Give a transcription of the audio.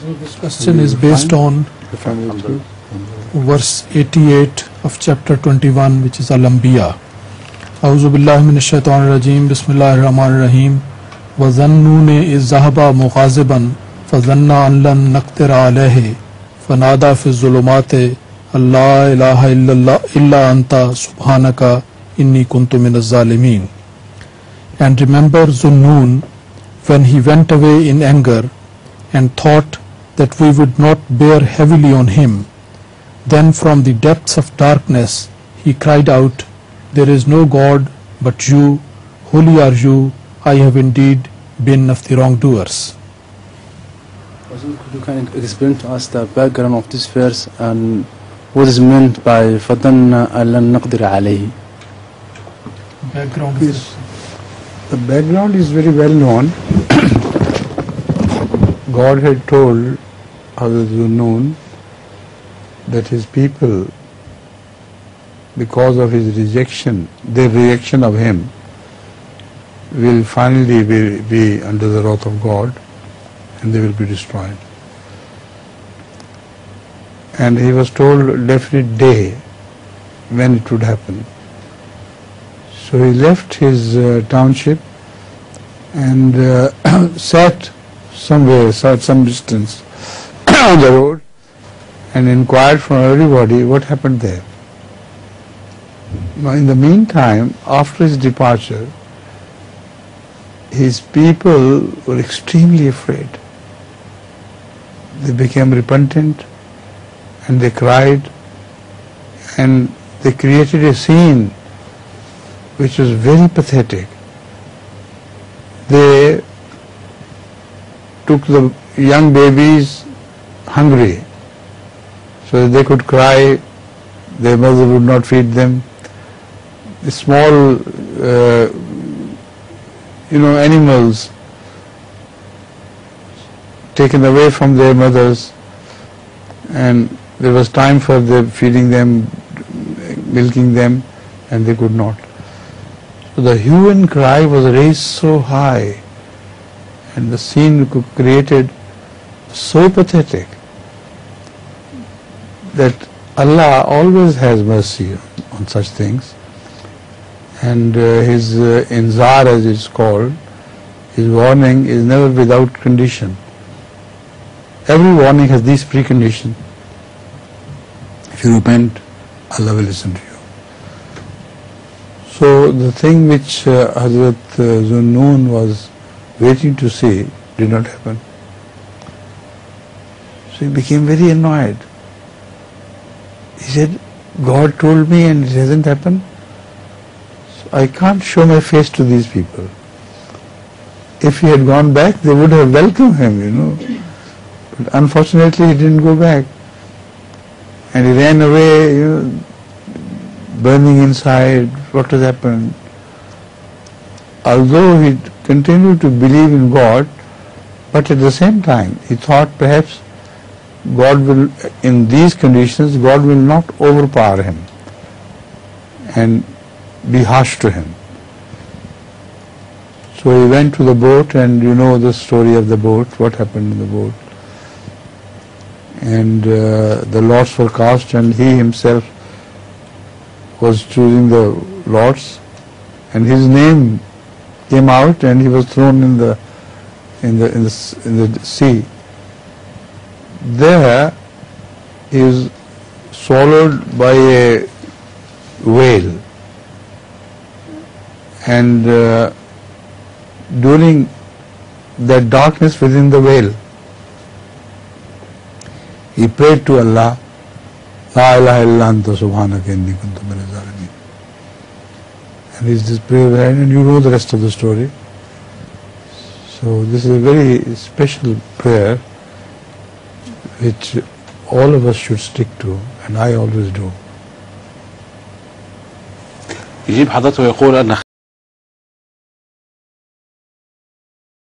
So this question is based on verse 88 of chapter 21, which is Al-Anbiya. A'udhu billahi minash shaitanir rajim. Bismillahir rahmanir rahim. Wa Zunnun iz zahaba mughaziban fa zanna an lan naqdira alayhi fanada fi zulumati alla ilaha illa anta subhanaka inni kuntu minaz zalimin. And remember Zunnun when he went away in anger and thought that we would not bear heavily on him. Then from the depths of darkness he cried out, there is no God but you, holy are you, I have indeed been of the wrongdoers. You can explain to us the background of this verse and what is meant by فَضَنَّ أَلَّنْ نَقْدِرَ عَلَيْهِ. Background is the background is very well known. God had told Hazrat Zunnun that his people, because of his rejection, their rejection of him, will finally be under the wrath of God and they will be destroyed. And he was told a definite day when it would happen. So he left his township and sat somewhere, some distance on the road and inquired from everybody what happened there. Now in the meantime, after his departure, his people were extremely afraid. They became repentant and they cried and they created a scene which was very pathetic. They took the young babies hungry so that they could cry, their mother would not feed them. The small animals taken away from their mothers, and there was time for them feeding them, milking them, and they could not. So the hue and cry was raised so high and the scene created so pathetic that Allah always has mercy on such things, and his inzar, as it's called, his warning is never without condition. Every warning has these preconditions. If you repent, Allah will listen to you. So the thing which Hazrat Zunnun was waiting to see did not happen. So he became very annoyed. He said, God told me and it hasn't happened. So I can't show my face to these people. If he had gone back, they would have welcomed him, But unfortunately, he didn't go back. And he ran away, burning inside. What has happened? Although he continued to believe in God, but at the same time, he thought perhaps God will, in these conditions, God will not overpower him and be harsh to him. So he went to the boat, and you know the story of the boat, what happened in the boat. And the lots were cast, and he himself was choosing the lots, and his name came out, and he was thrown in the sea. There he is swallowed by a whale, and during that darkness within the whale, he prayed to Allah, La ilaha illa anta subhanaka inni kuntu minaz zalimin. And he's this prayer, and you know the rest of the story. So this is a very special prayer which all of us should stick to, and I always do. يجيب حضرته ويقول أن